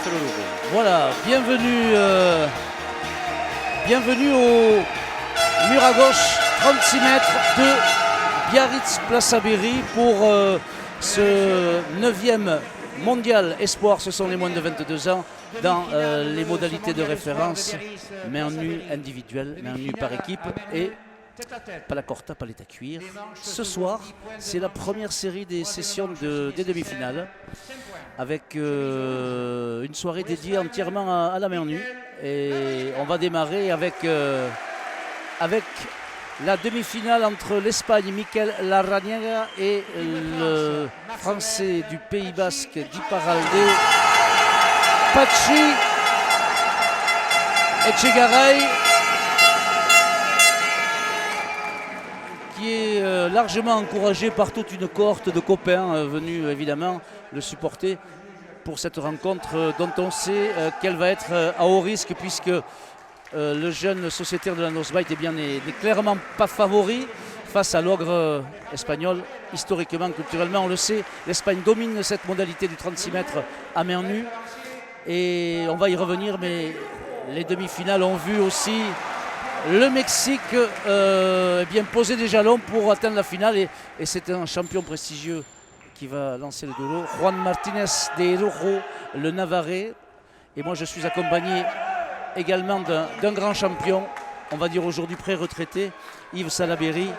le logo. Voilà, bienvenue au mur à gauche, 36 mètres de Biarritz Place Abery pour ce 9e mondial espoir. Ce sont les moins de 22 ans dans les modalités de référence, main nue individuelle, main nue par équipe et pas la corta, pas l'état cuir. Ce soir, c'est la première série des sessions des demi-finales avec une soirée dédiée entièrement à la main nue. Et on va démarrer avec la demi-finale entre l'Espagne, Mikel Larrañaga, et le Français du Pays Basque, Iparralde, Patxi Etxegaray, qui est largement encouragé par toute une cohorte de copains venus évidemment le supporter pour cette rencontre dont on sait qu'elle va être à haut risque, puisque le jeune sociétaire de la Nosbite n'est clairement pas favori face à l'ogre espagnol. Historiquement, culturellement, on le sait, l'Espagne domine cette modalité du 36 mètres à main nue et on va y revenir, mais les demi-finales ont vu aussi le Mexique poser des jalons pour atteindre la finale, et c'est un champion prestigieux qui va lancer le duelo, Juan Martínez de Rojo, le Navarrais. Et moi je suis accompagné également d'un grand champion, on va dire aujourd'hui pré-retraité, Yves Salaberry,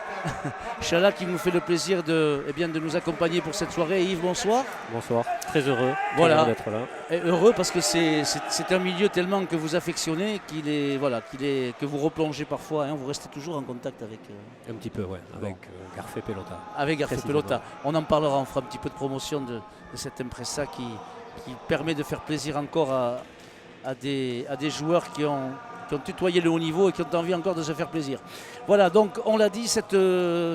Chala, qui nous fait le plaisir de nous accompagner pour cette soirée. Yves, bonsoir. Bonsoir, très heureux, voilà, d'être là. Et heureux parce que c'est un milieu tellement que vous affectionnez que vous replongez parfois, hein, vous restez toujours en contact avec... Un petit peu, ouais, avec Garfé Pelota. Avec Garfé Pelota. On en parlera, on fera un petit peu de promotion de cette impresa qui permet de faire plaisir encore à des joueurs qui ont tutoyé le haut niveau et qui ont envie encore de se faire plaisir. Voilà, donc on l'a dit, cette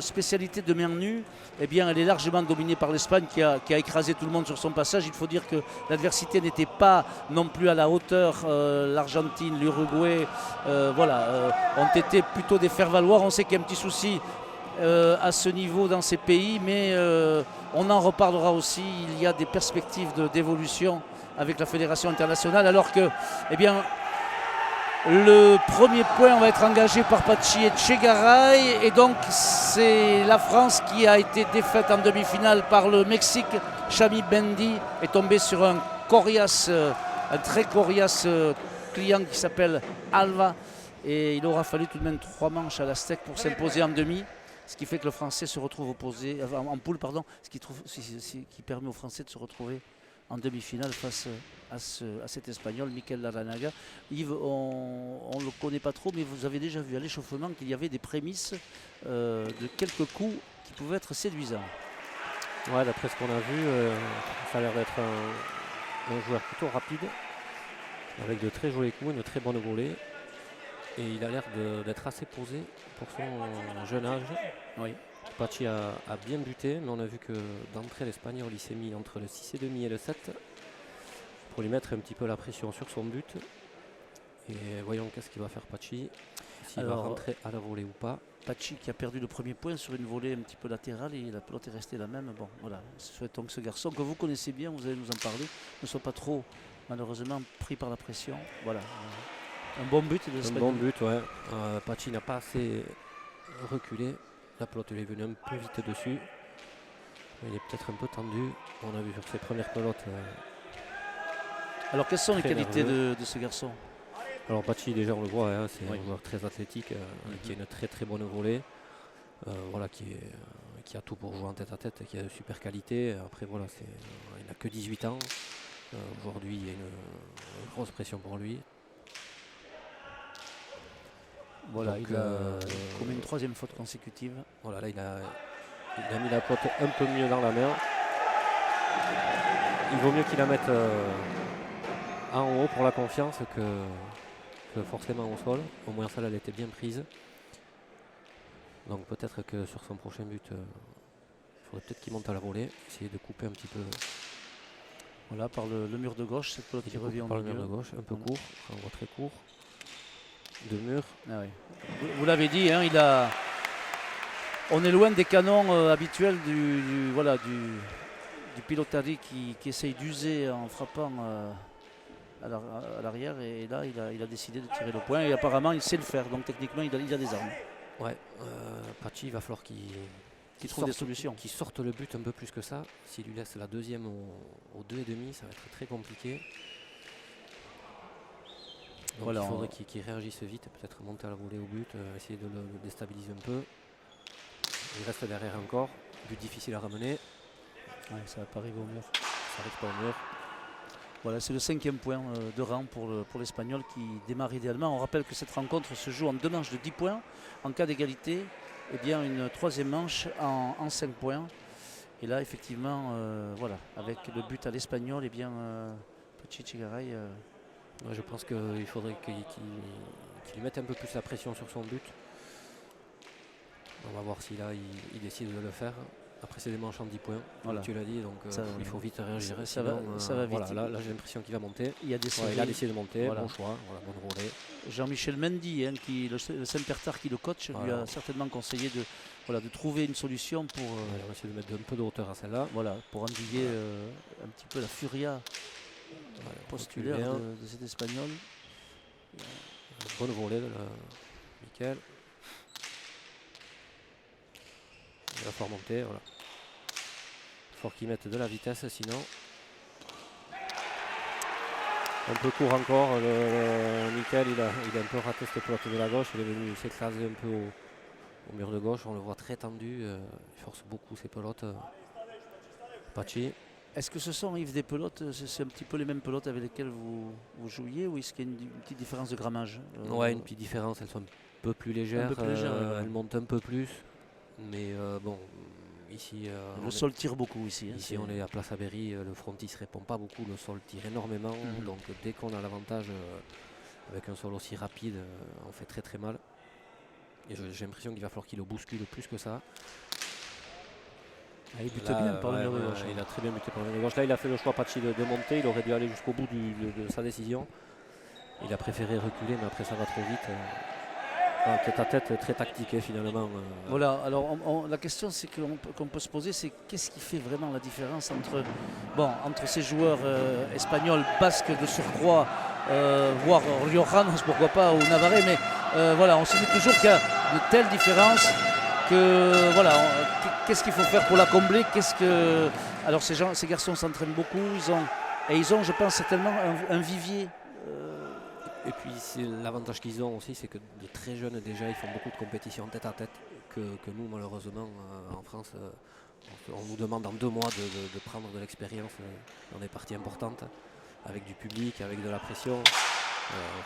spécialité de main nue, elle est largement dominée par l'Espagne qui a écrasé tout le monde sur son passage. Il faut dire que l'adversité n'était pas non plus à la hauteur. L'Argentine, l'Uruguay ont été plutôt des faire-valoir. On sait qu'il y a un petit souci à ce niveau dans ces pays, mais on en reparlera aussi. Il y a des perspectives d'évolution avec la fédération internationale, alors que le premier point va être engagé par Patxi Etxegaray, et donc c'est la France qui a été défaite en demi-finale par le Mexique. Xami Mendy est tombé sur un très coriace client qui s'appelle Alva, et il aura fallu tout de même 3 manches à la steak pour s'imposer en demi, ce qui fait que le Français se retrouve en poule, ce qui permet aux Français de se retrouver en demi-finale face à cet Espagnol, Mikel Larrañaga. Yves, on ne le connaît pas trop, mais vous avez déjà vu à l'échauffement qu'il y avait des prémices de quelques coups qui pouvaient être séduisants. Ouais, d'après ce qu'on a vu, ça a l'air d'être un joueur plutôt rapide, avec de très jolis coups, une très bonne volée. Et il a l'air d'être assez posé pour son jeune âge. Oui. Patxi a bien buté, mais on a vu que d'entrée l'Espagnol il s'est mis entre le 6,5 et le 7 pour lui mettre un petit peu la pression sur son but. Et voyons qu'est-ce qu'il va faire Patxi, s'il va rentrer à la volée ou pas. Patxi qui a perdu le premier point sur une volée un petit peu latérale, et la pelote est restée la même. Bon, voilà, souhaitons que ce garçon que vous connaissez bien, vous allez nous en parler, ne soit pas trop malheureusement pris par la pression. Voilà, un bon but de l'Espagnol. Un bon but, ouais. Patxi n'a pas assez reculé. La pelote lui est venue un peu vite dessus. Il est peut-être un peu tendu. On a vu sur ses premières pelotes. Alors quelles sont les qualités de ce garçon? Alors Patxi, déjà on le voit, hein, c'est un joueur très athlétique, qui a une très très bonne volée. Qui a tout pour jouer en tête à tête, qui a de super qualité. Après il n'a que 18 ans. Aujourd'hui il y a une grosse pression pour lui. Voilà, donc, il a commis une 3e faute consécutive. Voilà, là il a mis la pelote un peu mieux dans la main. Il vaut mieux qu'il la mette en haut pour la confiance que forcément au sol. Au moins celle elle était bien prise. Donc peut-être que sur son prochain but, il faudrait peut-être qu'il monte à la volée, essayer de couper un petit peu. Voilà, par le mur de gauche, cette pelote qui revient par le mur de gauche, un peu court, un voit très court. De mur. Ah oui. Vous l'avez dit, hein, on est loin des canons habituels du pilotari qui essaye d'user en frappant à l'arrière et là il a décidé de tirer le point et apparemment il sait le faire, donc techniquement il a des armes. Ouais, Pachi, il va falloir qu'il trouve des solutions. Qu'il sorte le but un peu plus que ça. S'il lui laisse la deuxième au 2,5, ça va être très compliqué. Donc voilà, il faudrait qu'il réagisse vite, peut-être monter à la volée au but, essayer de le déstabiliser un peu. Il reste derrière encore, but difficile à ramener. Ouais, ça va pas arriver au mur. Ça n'arrive pas au mur. Voilà, c'est le 5e point de rang pour l'Espagnol qui démarre idéalement. On rappelle que cette rencontre se joue en 2 manches de 10 points. En cas d'égalité, eh bien une 3e manche en 5 points. Et là, effectivement, voilà, avec le but à l'Espagnol, eh bien, Pachi Echegaray. Je pense qu'il faudrait qu'il lui mette un peu plus la pression sur son but. On va voir si là il décide de le faire. Après c'est des manches en 10 points, voilà. Comme tu l'as dit, donc il faut vite réagir. Ça va vite. Voilà, là j'ai l'impression qu'il va monter. Il a décidé de monter, voilà. Bon choix, voilà, bonne volée. Jean-Michel Mendy, le Saint-Pertard qui le coach, lui a certainement conseillé de trouver une solution pour... on va essayer de mettre un peu de hauteur à celle-là. Voilà, pour endiguer un petit peu la furia postulaire de cet Espagnol. Bonne volée de Michael. Il va falloir monter, voilà. Il faut qu'il mette de la vitesse, sinon. Un peu court encore. Michael, il a un peu raté cette pelote de la gauche. Il est venu s'écraser un peu au mur de gauche. On le voit très tendu. Il force beaucoup ses pelotes. Pachi. Est-ce que ce sont, Yves, des pelotes, c'est un petit peu les mêmes pelotes avec lesquelles vous jouiez, ou est-ce qu'il y a une petite différence de grammage? Ouais, une petite différence. Elles sont un peu plus légères. Elles montent un peu plus. Mais bon, ici... le sol tire beaucoup ici. Ici on est à Place Abery, le frontis ne répond pas beaucoup, le sol tire énormément. Donc dès qu'on a l'avantage avec un sol aussi rapide, on fait très très mal. Et j'ai l'impression qu'il va falloir qu'il le bouscule plus que ça. Il bute bien par le mur de gauche. Il a très bien buté par le mur de gauche. Là il a fait le choix Pachi de monter, il aurait dû aller jusqu'au bout de sa décision. Il a préféré reculer, mais après ça va trop vite. Tête à tête très tactique finalement. Voilà, alors la question qu'on peut se poser, c'est qu'est-ce qui fait vraiment la différence entre ces joueurs espagnols, basques de surcroît, voire riojanos, pourquoi pas, ou navarrais, mais voilà, on se dit toujours qu'il y a de telles différences que voilà, qu'est-ce qu'il faut faire pour la combler, alors ces garçons s'entraînent beaucoup, ils ont, je pense, certainement un vivier. Et puis l'avantage qu'ils ont aussi, c'est que de très jeunes déjà, ils font beaucoup de compétitions tête à tête que nous malheureusement en France, on nous demande en 2 mois de prendre de l'expérience dans des parties importantes, avec du public, avec de la pression,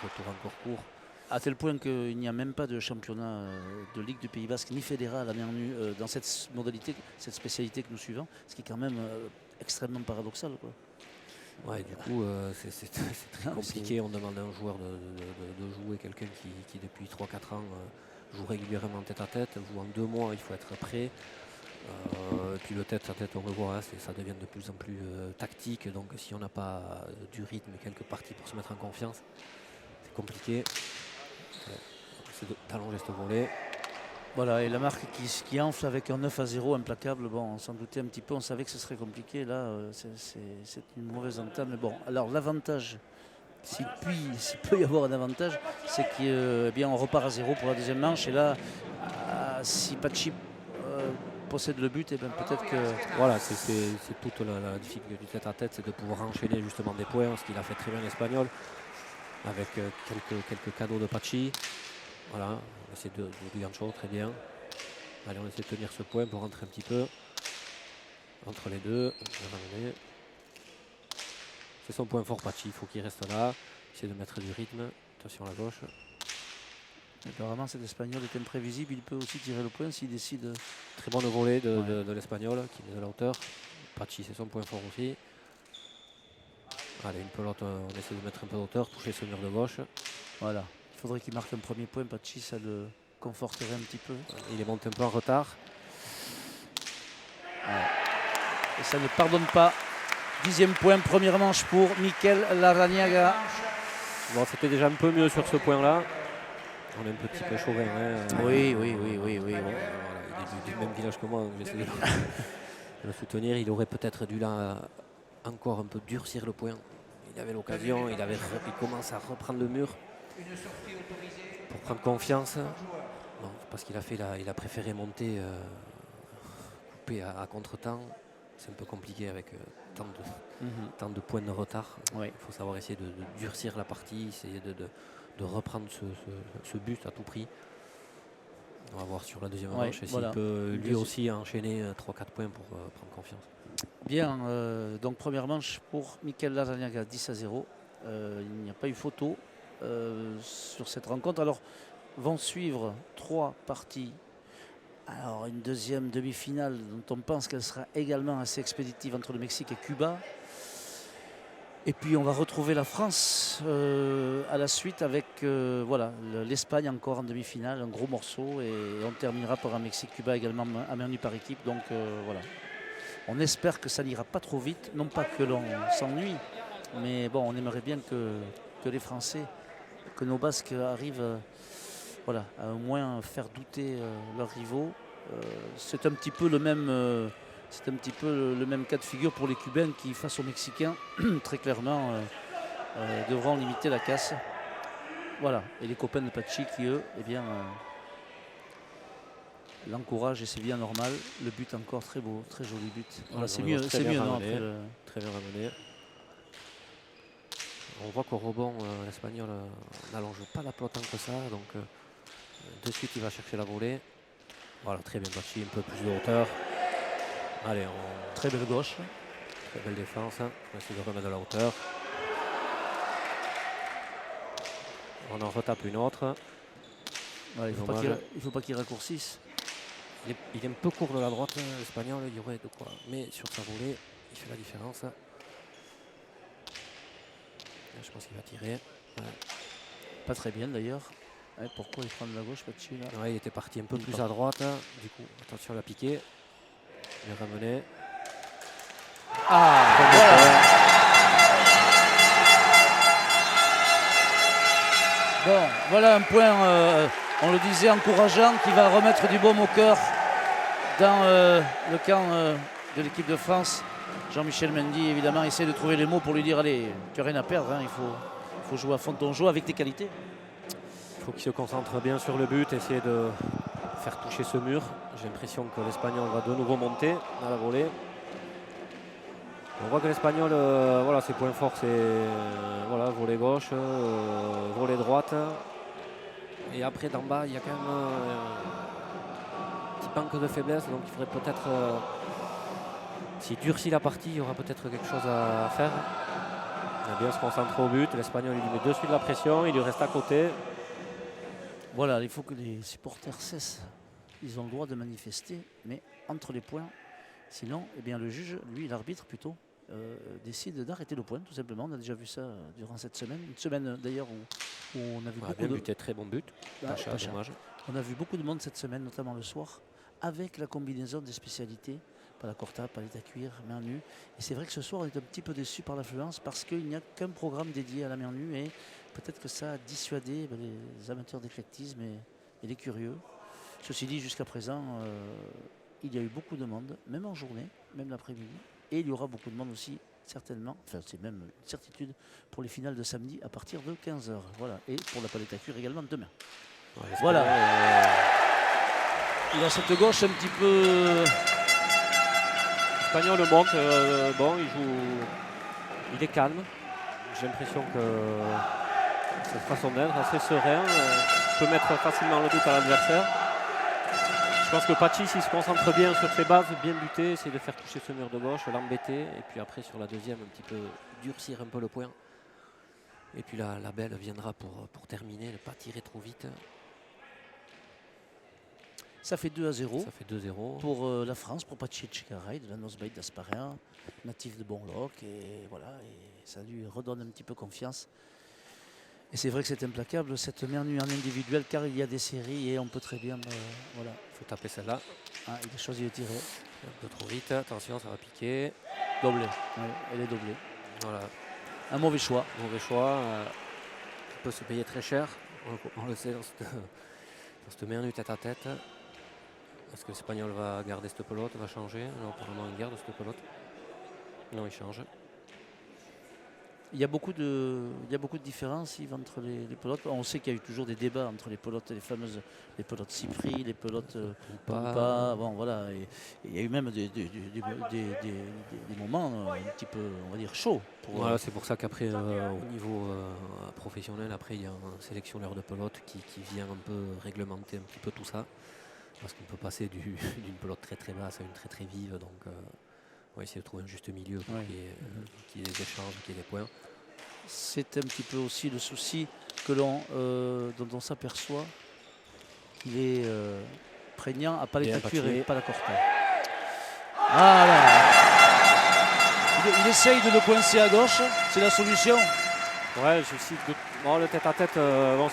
retour encore court. À tel point qu'il n'y a même pas de championnat de Ligue du Pays Basque ni fédéral à Mernu dans cette modalité, cette spécialité que nous suivons, ce qui est quand même extrêmement paradoxal, quoi. Ouais, du coup, c'est très compliqué. On demande à un joueur de jouer quelqu'un qui depuis 3-4 ans joue régulièrement tête à tête. Joue en 2 mois, il faut être prêt. Et puis le tête à tête, on le voit, ça devient de plus en plus tactique. Donc si on n'a pas du rythme et quelques parties pour se mettre en confiance, c'est compliqué. C'est d'allonger cette volée. Voilà, et la marque qui enfle avec un 9-0 implacable, bon, on s'en doutait un petit peu, on savait que ce serait compliqué. Là, c'est une mauvaise entame. Mais bon, alors l'avantage, s'il peut y avoir un avantage, c'est qu'on repart à 0 pour la deuxième manche. Et là, si Pachi possède le but, et bien peut-être que... Voilà, c'est toute la difficulté du tête-à-tête, c'est de pouvoir enchaîner justement des points, ce qu'il a fait très bien l'Espagnol, avec quelques cadeaux de Pachi. Voilà, on essaie de Gancho, très bien. Allez, on essaie de tenir ce point pour rentrer un petit peu entre les deux. C'est son point fort, Pachi, il faut qu'il reste là. Essayer de mettre du rythme. Attention à la gauche. Apparemment, cet Espagnol est imprévisible, il peut aussi tirer le point s'il décide. Très bonne volée de l'Espagnol qui met de la hauteur. Pachi, c'est son point fort aussi. Allez, une pelote, on essaie de mettre un peu de hauteur, toucher ce mur de gauche. Voilà. Il faudrait qu'il marque un premier point, Pachi, ça le conforterait un petit peu. Il est monté un peu en retard. Ouais. Et ça ne pardonne pas. 10e point, première manche pour Mikel Larrañaga. Bon, c'était déjà un peu mieux sur ce point-là. On est un petit peu chauvin. Oui. Voilà, il est du même village que moi, donc j'essaie de le soutenir. Il aurait peut-être dû là encore un peu durcir le point. il avait l'occasion, il commence à reprendre le mur pour prendre confiance. Bon, parce qu'il il a préféré monter, couper à contre-temps. C'est un peu compliqué avec tant de points de retard. Oui. Il faut savoir essayer de durcir la partie, essayer de reprendre ce but à tout prix. On va voir sur la deuxième manche et s'il peut lui aussi enchaîner 3-4 points pour prendre confiance. Bien, donc première manche pour Mikel Larrañaga, 10-0. Il n'y a pas eu photo sur cette rencontre. Alors, vont suivre 3 parties. Alors, une deuxième demi-finale dont on pense qu'elle sera également assez expéditive entre le Mexique et Cuba. Et puis, on va retrouver la France à la suite avec l'Espagne encore en demi-finale, un gros morceau. Et on terminera par un Mexique-Cuba également à main nue par équipe. Donc, voilà. On espère que ça n'ira pas trop vite. Non pas que l'on s'ennuie, mais bon, on aimerait bien que les Français, que nos Basques arrivent à au moins faire douter leurs rivaux. C'est un petit peu le même cas de figure pour les Cubains qui, face aux Mexicains, très clairement, devront limiter la casse. Voilà. Et les copains de Pachi qui, eux, l'encouragent et c'est bien normal. Le but encore très beau, très joli but. Voilà, c'est mieux, non, après très bien ramené. On voit qu'au rebond, l'Espagnol n'allonge pas la pelote tant que ça, donc de suite il va chercher la volée. Voilà, très bien Pachi, un peu plus de hauteur. Allez, très belle gauche. Très belle défense. On va essayer de remettre de la hauteur. On en retape une autre. Ouais, il ne faut pas qu'il raccourcisse. Il est un peu court de la droite, l'Espagnol, il y aurait de quoi. Mais sur sa volée, il fait la différence. Là, je pense qu'il va tirer. Ouais. Pas très bien d'ailleurs. Ouais, pourquoi il prend de la gauche, Pachi là? Ouais, il était parti un peu plus à droite. Du coup, attention à la piquer. Il est ramené. Bon, voilà un point, on le disait, encourageant, qui va remettre du baume au cœur dans le camp de l'équipe de France. Jean-Michel Mendy, évidemment, essaie de trouver les mots pour lui dire allez, tu n'as rien à perdre, hein, il faut jouer à fond ton jeu avec tes qualités. Il faut qu'il se concentre bien sur le but, essayer de faire toucher ce mur. J'ai l'impression que l'Espagnol va de nouveau monter dans la volée. On voit que l'Espagnol, ses points forts, c'est volée gauche, volée droite. Et après, d'en bas, il y a quand même un petit manque de faiblesse. Donc il faudrait peut-être, s'il durcit la partie, il y aura peut-être quelque chose à faire. Il va bien se concentrer au but. L'Espagnol, il lui met de suite la pression, il lui reste à côté. Voilà, il faut que les supporters cessent. Ils ont le droit de manifester, mais entre les points. Sinon, le juge, lui, l'arbitre plutôt, décide d'arrêter le point, tout simplement. On a déjà vu ça durant cette semaine. Une semaine d'ailleurs où on a vu beaucoup de... Très bon but. Pacha. Dommage. On a vu beaucoup de monde cette semaine, notamment le soir, avec la combinaison des spécialités. Palacorta, palette à cuir, main nue. Et c'est vrai que ce soir, on est un petit peu déçu par l'affluence parce qu'il n'y a qu'un programme dédié à la main nue et peut-être que ça a dissuadé les amateurs d'éclectisme et les curieux. Ceci dit, jusqu'à présent, il y a eu beaucoup de monde, même en journée, même l'après-midi. Et il y aura beaucoup de monde aussi, certainement, enfin c'est même une certitude, pour les finales de samedi à partir de 15h. Voilà. Et pour la palette à cuir également demain. Ouais, voilà. Il a cette gauche un petit peu... L'Espagnol monte, il joue, il est calme. J'ai l'impression que cette façon d'être assez serein peut mettre facilement le doute à l'adversaire. Je pense que Pachi, s'il se concentre bien sur ses bases, bien buter, essayer de faire toucher ce mur de gauche, l'embêter, et puis après sur la deuxième, un petit peu durcir un peu le point. Et puis la belle viendra pour terminer, ne pas tirer trop vite. Ça fait 2-0. Ça fait 2-0. Pour la France, pour Pachi Etchegaray, de la Nosbaï d'Asparin, natif de Bonloc. Et voilà, et ça lui redonne un petit peu confiance. Et c'est vrai que c'est implacable, cette main nue en individuel, car il y a des séries et on peut très bien... Il faut taper celle-là. Ah, il a choisi de tirer. Un peu trop vite, attention, ça va piquer. Doublé, elle est doublée. Voilà. Un mauvais choix. Mauvais choix, qui peut se payer très cher. On le sait dans cette main nue tête à tête. Est-ce que l'Espagnol va garder cette pelote, va changer? Non, pour le moment il garde cette pelote. Non, il change. Il y a beaucoup de différences, Yves, entre les pelotes. On sait qu'il y a eu toujours des débats entre les pelotes, les pelotes Cypri, les pelotes Pumpa. Bon, voilà. Et il y a eu même des moments un petit peu, on va dire, chauds. Voilà, c'est pour ça qu'après, au niveau professionnel, après, il y a un sélectionneur de pelote qui vient un peu réglementer un petit peu tout ça. Parce qu'on peut passer d'une pelote très très basse à une très très vive. Donc, on va essayer de trouver un juste milieu pour qu'il y ait des échanges, qu'il y ait des points. C'est un petit peu aussi le souci dont on s'aperçoit qu'il est prégnant à pas les et pas la corta. Ah là, il essaye de le coincer à gauche, c'est la solution. Ouais, je cite le tête-à-tête,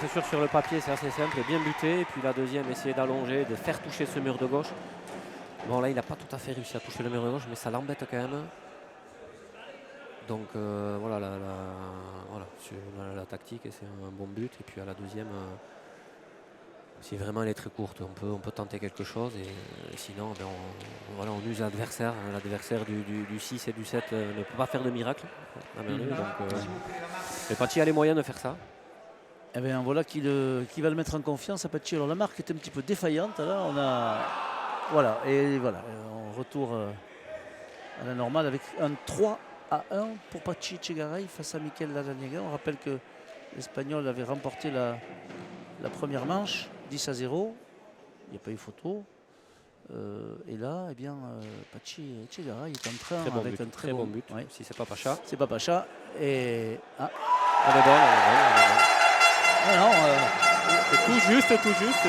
c'est sûr sur le papier c'est assez simple, bien buté. Et puis la deuxième, essayer d'allonger, de faire toucher ce mur de gauche. Bon là il n'a pas tout à fait réussi à toucher le mur de gauche, mais ça l'embête quand même. Donc voilà, la tactique, et c'est un bon but. Et puis à la deuxième, si vraiment elle est très courte, on peut tenter quelque chose. Et sinon, on use l'adversaire. L'adversaire du 6 et du 7 ne peut pas faire de miracle. Et Pachi a les moyens de faire ça. Eh bien voilà qui va le mettre en confiance à Pachi. Alors la marque est un petit peu défaillante. Là, on retour à la normale avec un 3-1 pour Pachi Etxegaray face à Mikel Larrañaga. On rappelle que l'Espagnol avait remporté la première manche 10-0. Il n'y a pas eu photo. Et là, eh bien, Pachi Etxegaray est en train avec un très bon but. Oui. Si c'est pas Pacha. C'est pas Pacha. Et elle est bonne. Ah non, tout juste,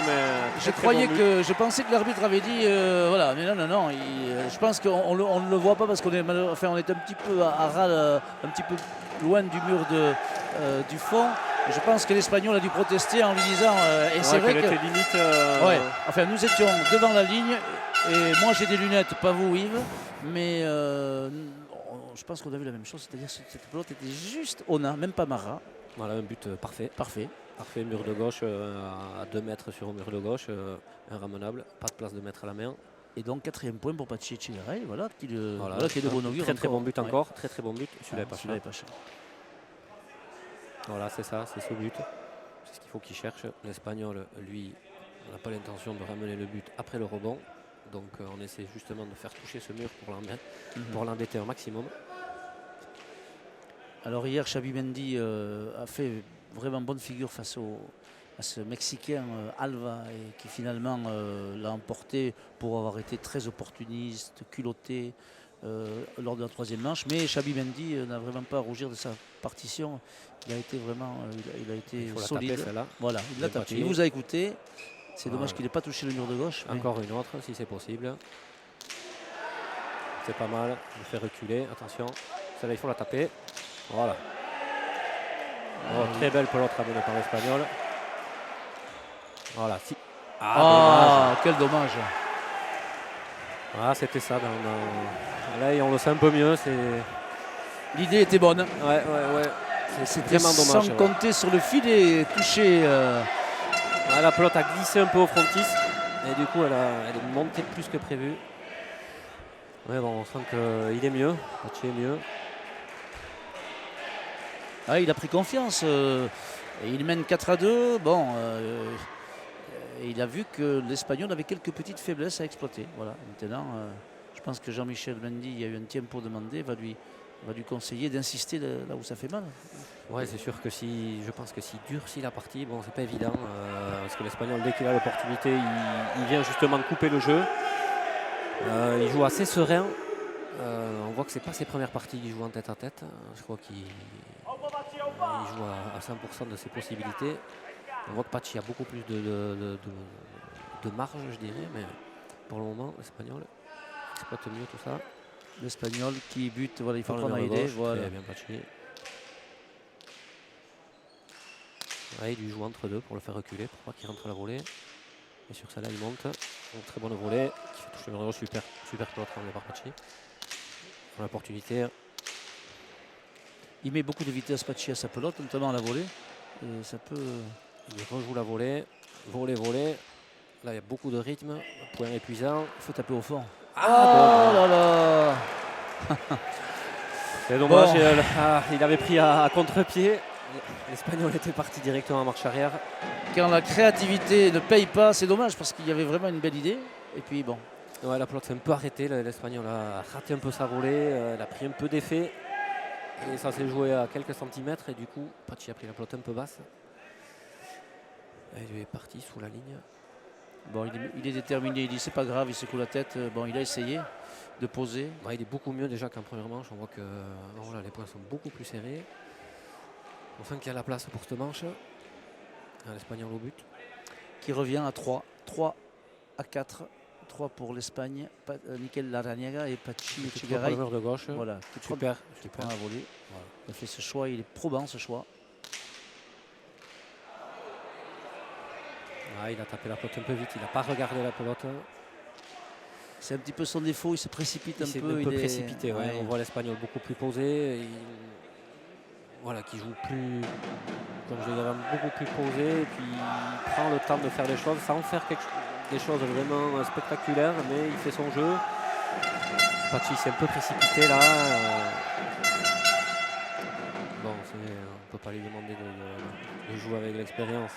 mais je pensais que l'arbitre avait dit voilà, mais non, je pense qu'on ne le voit pas parce qu'on est on est un petit peu à ras, un petit peu loin du mur du fond. Je pense que l'Espagnol a dû protester en lui disant et c'est vrai que limite, enfin nous étions devant la ligne et moi j'ai des lunettes, pas vous Yves, mais je pense qu'on a vu la même chose, c'est-à-dire que cette pelote était juste Ona, même pas Mara. Voilà, un but parfait. Parfait, mur de gauche à 2 mètres sur le mur de gauche, ramenable, pas de place de mettre à la main. Et donc 4e point pour Pachi Etxegaray, qui est de bon augure. Très bon but encore, très bon but. Celui-là est pas cher. Voilà, c'est ça, c'est ce but. C'est ce qu'il faut qu'il cherche. L'Espagnol, lui, n'a pas l'intention de ramener le but après le rebond. Donc on essaie justement de faire toucher ce mur pour l'embêter un maximum. Alors hier, Xabi Mendy a fait vraiment bonne figure face à ce Mexicain Alva, et qui finalement l'a emporté pour avoir été très opportuniste, culotté lors de la 3e manche. Mais Xabi Mendy n'a vraiment pas à rougir de sa partition. Il a été vraiment solide. Voilà, il l'a tapé. Il vous a écouté. C'est dommage qu'il n'ait pas touché le mur de gauche. Encore une autre, si c'est possible. C'est pas mal. Il fait reculer. Attention. Celle-là, il faut la taper. Voilà. Très belle pelote ramenée par l'Espagnol. Voilà. Dommage. Quel dommage. Voilà, c'était ça. Là, on le sait un peu mieux. L'idée était bonne. Ouais. C'était vraiment dommage. Sans compter sur le filet touché. La pelote a glissé un peu au frontis. Et du coup, elle est montée plus que prévu. Ouais, on sent qu'il est mieux. Pachi est mieux. Il a pris confiance. Et il mène 4-2. Il a vu que l'Espagnol avait quelques petites faiblesses à exploiter. Voilà. Maintenant, je pense que Jean-Michel Mendy, il y a eu un tempo demandé, va lui conseiller d'insister là où ça fait mal. Ouais, c'est sûr que je pense que s'il durcit la partie, c'est pas évident. Parce que l'Espagnol, dès qu'il a l'opportunité, il vient justement couper le jeu. Il joue assez serein. On voit que c'est pas ses premières parties qu'il joue en tête-à-tête. Je crois qu'il joue à 100% de ses possibilités. On voit que Pachi a beaucoup plus de marge, je dirais, mais pour le moment, l'Espagnol exploite mieux tout ça. L'Espagnol qui bute, voilà, il faut prendre l'idée. Voilà. Bien Pachi. Il lui joue entre deux pour le faire reculer, pour pas qu'il rentre à la volée. Et sur celle-là, il monte. Donc, très bonne volée qui fait toucher le mur. Super pelote ramenée par Pachi. L'opportunité. Il met beaucoup de vitesse Pachi à sa pelote, notamment à la volée. Et ça peut. Il rejoue la volée. Volée. Là, il y a beaucoup de rythme. Point épuisant. Il faut taper au fond. Là. C'est dommage, Bon. il avait pris à contre-pied. L'Espagnol était parti directement en marche arrière. Quand la créativité ne paye pas, c'est dommage parce qu'il y avait vraiment une belle idée. Et puis bon, Ouais, la pelote s'est un peu arrêtée. L'Espagnol a raté un peu sa volée. Elle a pris un peu d'effet. Et ça s'est joué à quelques centimètres. Et du coup, Pachi a pris la pelote un peu basse. Et il est parti sous la ligne. bon il est déterminé, il dit c'est pas grave, il secoue la tête. Bon, il a essayé de poser. Ouais, il est beaucoup mieux déjà qu'en première manche. On voit que voilà, les points sont beaucoup plus serrés. On sent qu'il y a la place pour cette manche. L'Espagnol au but. Qui revient à 3. 3 à 4. 3 pour l'Espagne. Mikel Larrañaga et Pachi Echegaray. De gauche. Voilà, Super. qui prend la volée. Voilà. Il a fait ce choix, il est probant ce choix. Il a tapé la pelote un peu vite. Il n'a pas regardé la pelote. C'est un petit peu son défaut, il se précipite Il un s'est peu. un peu précipité. Ouais. On voit l'Espagnol beaucoup plus posé. Voilà, qui joue plus, comme je dirais, beaucoup plus posé. Et puis il prend le temps de faire les choses sans faire des choses vraiment spectaculaires, mais il fait son jeu. Pachi s'est un peu précipité là. Bon, on ne peut pas lui demander de jouer avec l'expérience.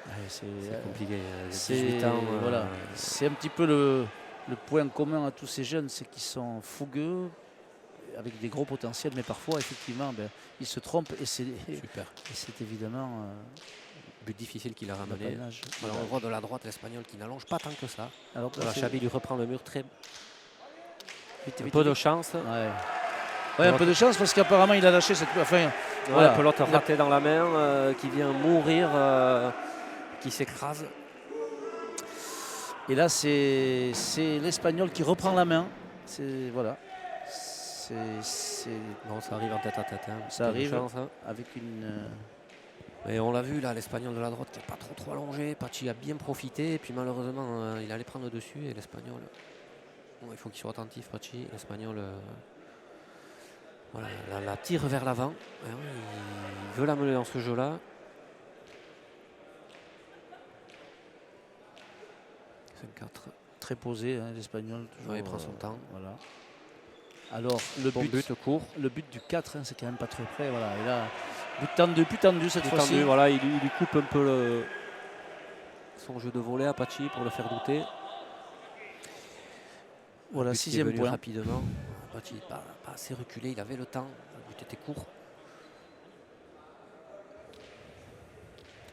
Ouais, c'est compliqué. C'est 18 ans. voilà. C'est un petit peu le point commun à tous ces jeunes, c'est qu'ils sont fougueux, avec des gros potentiels, mais parfois, effectivement, ils se trompent et c'est évidemment but difficile qu'il a ramené. Voilà, on voit de la droite l'Espagnol qui n'allonge pas tant que ça. Alors voilà, Xavi lui reprend le mur très. Vite, peu de chance. Ouais, un peu de chance parce qu'apparemment il a lâché cette. Enfin, voilà, pelote ratée dans la main qui vient mourir, qui s'écrase. Et là, c'est l'Espagnol qui reprend la main. Voilà. Bon, ça arrive en tête à tête. Ça arrive chance, avec une. Et on l'a vu là, l'Espagnol de la droite qui n'est pas trop allongé. Pachi a bien profité et puis malheureusement il allait prendre dessus et l'Espagnol. Bon, il faut qu'il soit attentif, Pachi. L'Espagnol voilà, la tire vers l'avant. Il veut la mener dans ce jeu-là. 5-4. Très posé, l'Espagnol. Il prend son temps. Voilà. Alors, le but court. Le but du 4, c'est quand même pas très près. Voilà. Et là, but tendu cette fois-ci. Voilà, il lui coupe un peu son jeu de volet à Pachi pour le faire douter. Voilà, 6e point. Rapidement. Pachi pas assez reculé, il avait le temps. Le but était court.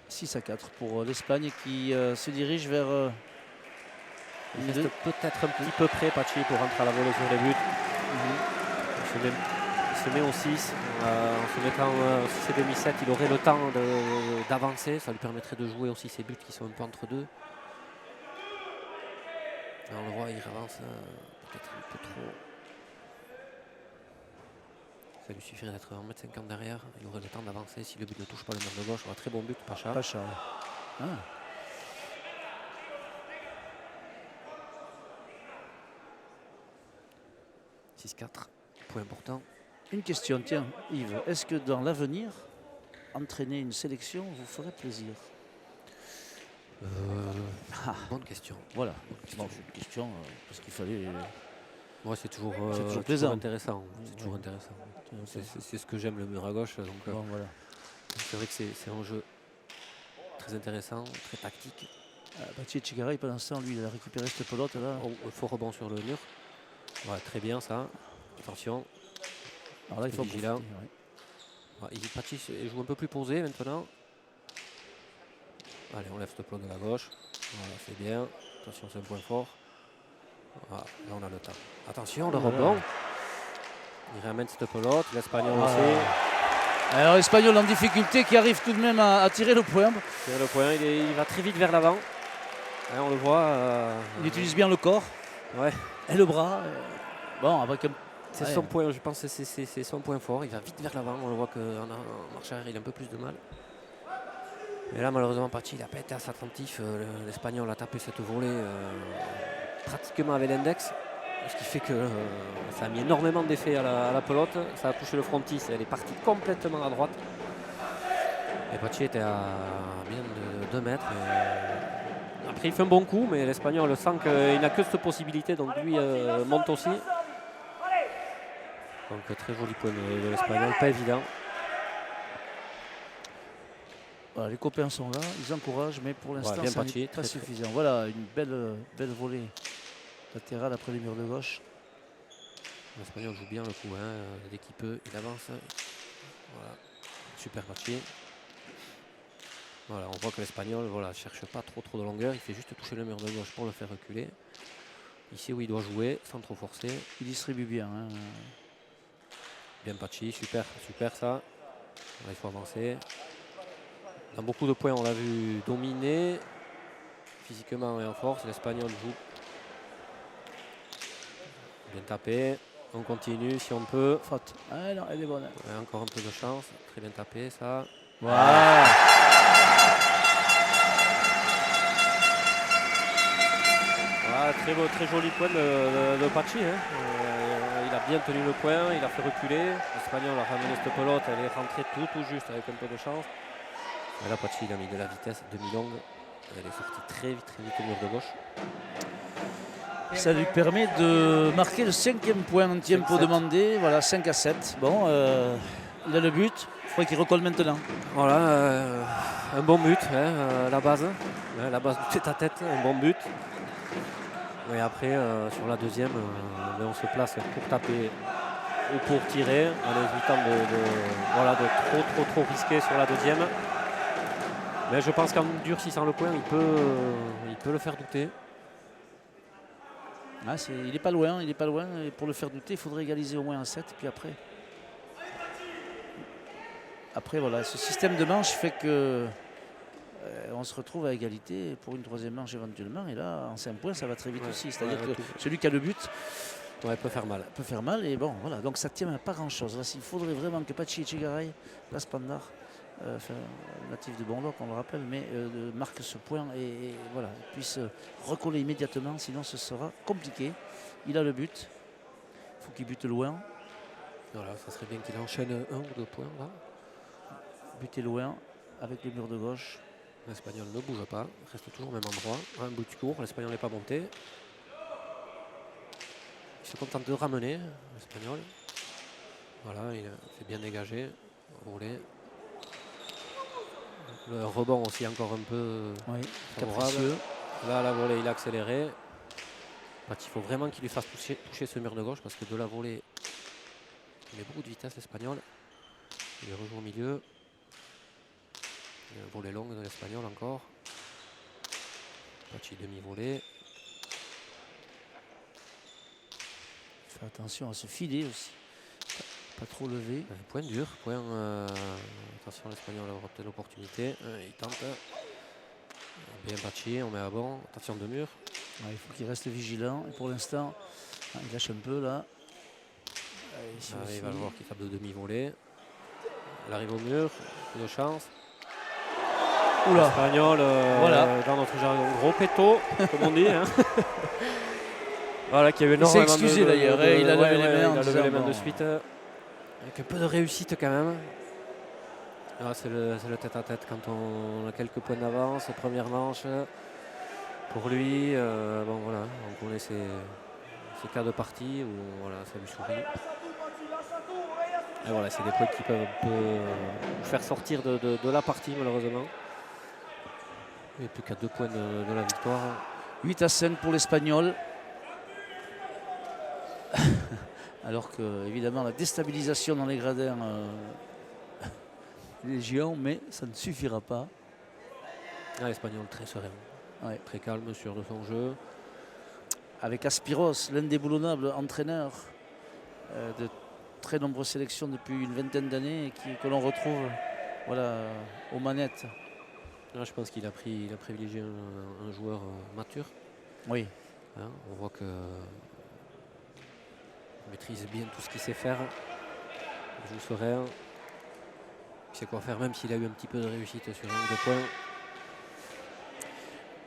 6-4 pour l'Espagne qui se dirige vers. Il reste peut-être un petit peu près, Pachi, pour rentrer à la volée sur les buts. Il se met au 6. En se mettant 6 et demi 7, il aurait le temps d'avancer. Ça lui permettrait de jouer aussi ses buts qui sont un peu entre deux. Et on le voit, il avance peut-être un peu trop. Ça lui suffirait d'être 1,50 m derrière. Il aurait le temps d'avancer. Si le but ne touche pas le mur de gauche, un très bon but, Pacha. Ah. 6-4, point important. Une question, tiens, Yves, est-ce que dans l'avenir, entraîner une sélection vous ferait plaisir? Bonne question. Voilà, c'est une question parce qu'il fallait. Ouais, c'est toujours intéressant. C'est toujours intéressant. C'est ce que j'aime, le mur à gauche. Donc, voilà. C'est vrai que c'est un jeu très intéressant, très tactique. Pachi Echegaray, pendant ce temps, lui, il a récupéré cette pelote là. Faux rebond sur le mur. Ouais, très bien ça. Attention. Alors là, il faut vigilant. Pachi joue un peu plus posé maintenant. Allez, on lève cette pelote de la gauche. Voilà, c'est bien. Attention, c'est un point fort. Voilà, là, on a le temps. Attention, le rebond. Il ramène cette pelote. L'Espagnol aussi. Alors, l'Espagnol en difficulté qui arrive tout de même à tirer le point. Il va très vite vers l'avant. On le voit. Il utilise bien le corps. Ouais. Et le bras. Bon, avec c'est son point, je pense que c'est son point fort. Il va vite vers l'avant. On le voit qu'en marche arrière, il a un peu plus de mal. Mais là, malheureusement, Pachi, il n'a pas été assez attentif. L'Espagnol a tapé cette volée pratiquement avec l'index. Ce qui fait que ça a mis énormément d'effet à la pelote. Ça a touché le frontis. Elle est partie complètement à droite. Et Pachi était à bien de 2 mètres. Après, il fait un bon coup, mais l'Espagnol sent qu'il n'a que cette possibilité. Donc lui monte aussi. Donc très joli point de l'Espagnol, pas évident. Voilà, les copains sont là, ils encouragent, mais pour l'instant, bien ça parti, n'est pas très, suffisant. Voilà, une belle volée latérale après les murs de gauche. L'Espagnol joue bien le coup, hein. Dès qu'il peut, il avance. Voilà, super parti. Voilà, on voit que l'Espagnol ne cherche pas trop de longueur, il fait juste toucher le mur de gauche pour le faire reculer. Il sait où il doit jouer sans trop forcer. Il distribue bien. Hein. Bien Pachi, super ça. Là, il faut avancer. Dans beaucoup de points, on l'a vu dominer physiquement et en force. L'Espagnol joue. Bien tapé. On continue si on peut. Faute. Ah non, elle est bonne. Ouais, encore un peu de chance. Très bien tapé ça. Voilà. Voilà, très joli point de Pachi. Hein. Il a bien tenu le point, il a fait reculer. L'Espagnol a ramené cette pelote, elle est rentrée tout juste avec un peu de chance. Et là, Pachi, il a mis de la vitesse, demi-longue. Elle est sortie très vite au mur de gauche. Ça lui permet de marquer le 5e point en tempo demandé. Voilà, 5-7. Bon, il a le but. Il faudrait qu'il recolle maintenant. Voilà, un bon but, hein, la base du tête-à-tête, un bon but. Et après, sur la deuxième, on se place pour taper ou pour tirer, en évitant de trop risquer sur la deuxième. Mais je pense qu'en durcissant le point, il peut le faire douter. Ah, il n'est pas loin, Et pour le faire douter, il faudrait égaliser au moins un 7. Puis après voilà, ce système de manche fait que on se retrouve à égalité pour une troisième manche éventuellement. Et là, en 5 points, ça va très vite aussi. C'est-à-dire que celui qui a le but peut faire mal. Peut faire mal. Et bon, voilà. Donc ça ne tient à pas grand-chose. Là, il faudrait vraiment que Pachi Echegaray, la Spandar, natif de Bonloc, on le rappelle, mais marque ce point et voilà, puisse recoller immédiatement. Sinon, ce sera compliqué. Il a le but. Il faut qu'il bute loin. Voilà, ça serait bien qu'il enchaîne 1 ou 2 points là. Buter loin avec le mur de gauche. L'Espagnol ne bouge pas, reste toujours au même endroit. Un but court, l'Espagnol n'est pas monté. Il se contente de ramener, l'Espagnol. Voilà, il fait bien dégager, roulé. Le rebond aussi encore un peu capricieux. Là, la volée, il a accéléré. Il faut vraiment qu'il lui fasse toucher ce mur de gauche parce que de la volée, il met beaucoup de vitesse l'Espagnol. Il rejoue au milieu. Une volée longue de l'Espagnol encore. Pachi demi-volée. Faire attention à ce filet aussi. Pas trop levé. Un point dur. Attention, l'Espagnol aura peut-être l'opportunité. Il tente. Bien Pachi, on met à bon. Attention de mur. Ouais, il faut qu'il reste vigilant. Et pour l'instant, il lâche un peu là. Il va le voir qu'il tape de demi-volée. Elle arrive au mur. Peu de chance. L'Espagnol, dans notre jargon, gros péto, comme on dit. Hein. Voilà, qui avait énormément. Il s'est excusé d'ailleurs, il a levé les mains. De suite, avec un peu de réussite quand même. C'est le tête-à-tête quand on a quelques points d'avance, première manche. Pour lui, on connaît ces cas de partie où ça lui sourit. Et voilà, c'est des points qui peuvent faire sortir de la partie malheureusement. Il n'y a plus qu'à 2 points de la victoire. 8-5 pour l'Espagnol. Alors que, évidemment, la déstabilisation dans les gradins les géants, mais ça ne suffira pas. L'Espagnol très serein, très calme, sûr de son jeu. Avec Aspiros, l'indéboulonnable entraîneur de très nombreuses sélections depuis une vingtaine d'années que l'on retrouve aux manettes. Là, je pense qu'il a privilégié un joueur mature. Oui. On voit que il maîtrise bien tout ce qu'il sait faire. Il joue serein. Il sait quoi faire, même s'il a eu un petit peu de réussite sur un ou 2 points.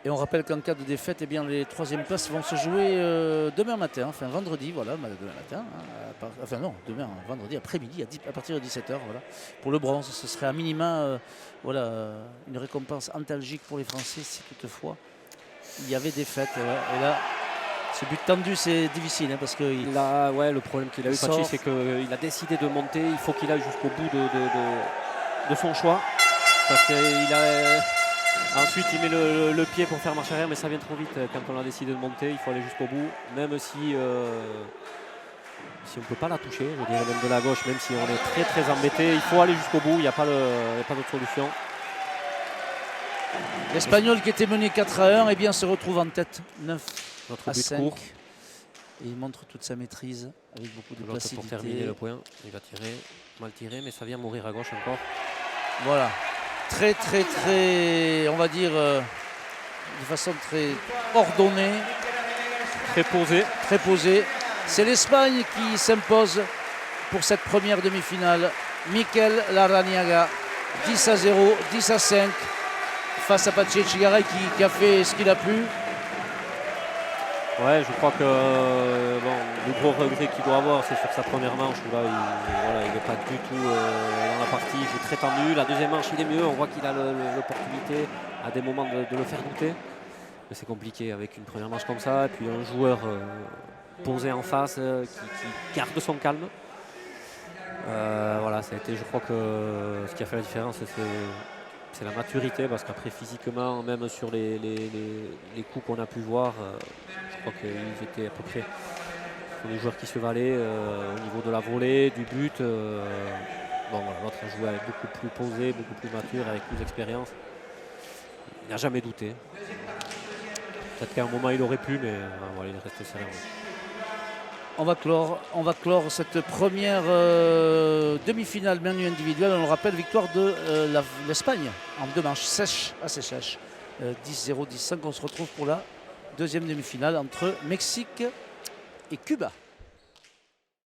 Et on rappelle qu'en cas de défaite, les 3e places vont se jouer demain matin, vendredi, demain matin. Vendredi après-midi à partir de 17h. Voilà. Pour le bronze, ce serait à minima une récompense antalgique pour les Français si toutefois il y avait défaite. Et là, Ce but tendu, c'est difficile parce que Ouais, le problème qu'il a eu, Pachi, c'est qu'il a décidé de monter. Il faut qu'il aille jusqu'au bout de son choix. Parce qu'il a. Ensuite, il met le pied pour faire marche arrière, mais ça vient trop vite quand on a décidé de monter. Il faut aller jusqu'au bout, même si on ne peut pas la toucher, je dirais même de la gauche, même si on est très très embêté. Il faut aller jusqu'au bout, il n'y a pas d'autre solution. L'Espagnol qui était mené 4-1 eh bien, se retrouve en tête 9 Notre à but 5. court. Et il montre toute sa maîtrise avec beaucoup de Pour placidité. terminer le point, il va tirer, mal tiré, mais ça vient mourir à gauche encore. Voilà. Très, très, très, on va dire, de façon très ordonnée. Très posé. Très posée. C'est l'Espagne qui s'impose pour cette première demi-finale. Mikel Larrañaga, 10-0, 10-5 face à Pachi Etxegaray qui a fait ce qu'il a pu. Ouais, je crois que le gros regret qu'il doit avoir, c'est sur sa première manche où là, il n'est pas du tout dans la partie, il joue très tendu. La deuxième manche, il est mieux, on voit qu'il a l'opportunité à des moments de le faire douter. Mais c'est compliqué avec une première manche comme ça, et puis un joueur posé en face qui garde son calme. Voilà, ça a été, je crois que ce qui a fait la différence, c'est la maturité, parce qu'après physiquement, même sur les coups qu'on a pu voir, je crois qu'ils étaient à peu près des joueurs qui se valaient au niveau de la volée, du but. L'autre a joué avec beaucoup plus posé, beaucoup plus mature, avec plus d'expérience. Il n'a jamais douté. Peut-être qu'à un moment il aurait pu, mais voilà, il est resté sérieux. On va clore cette première demi-finale menu individuel. On le rappelle, victoire de l'Espagne en 2 manches sèches, assez sèches. 10-0, 10-5. On se retrouve pour la deuxième demi-finale entre Mexique et Cuba.